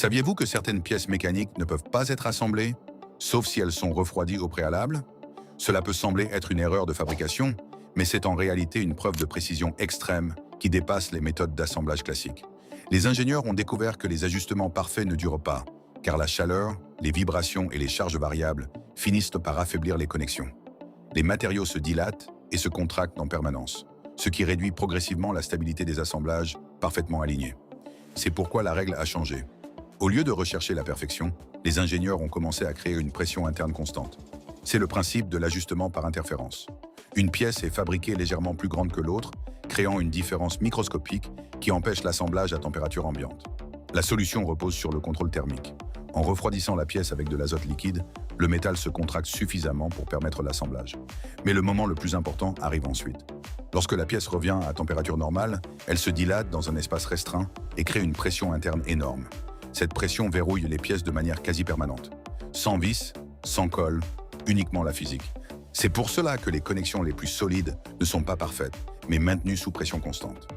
Saviez-vous que certaines pièces mécaniques ne peuvent pas être assemblées, sauf si elles sont refroidies au préalable? Cela peut sembler être une erreur de fabrication, mais c'est en réalité une preuve de précision extrême qui dépasse les méthodes d'assemblage classiques. Les ingénieurs ont découvert que les ajustements parfaits ne durent pas, car la chaleur, les vibrations et les charges variables finissent par affaiblir les connexions. Les matériaux se dilatent et se contractent en permanence, ce qui réduit progressivement la stabilité des assemblages parfaitement alignés. C'est pourquoi la règle a changé. Au lieu de rechercher la perfection, les ingénieurs ont commencé à créer une pression interne constante. C'est le principe de l'ajustement par interférence. Une pièce est fabriquée légèrement plus grande que l'autre, créant une différence microscopique qui empêche l'assemblage à température ambiante. La solution repose sur le contrôle thermique. En refroidissant la pièce avec de l'azote liquide, le métal se contracte suffisamment pour permettre l'assemblage. Mais le moment le plus important arrive ensuite. Lorsque la pièce revient à température normale, elle se dilate dans un espace restreint et crée une pression interne énorme. Cette pression verrouille les pièces de manière quasi permanente. Sans vis, sans colle, uniquement la physique. C'est pour cela que les connexions les plus solides ne sont pas parfaites, mais maintenues sous pression constante.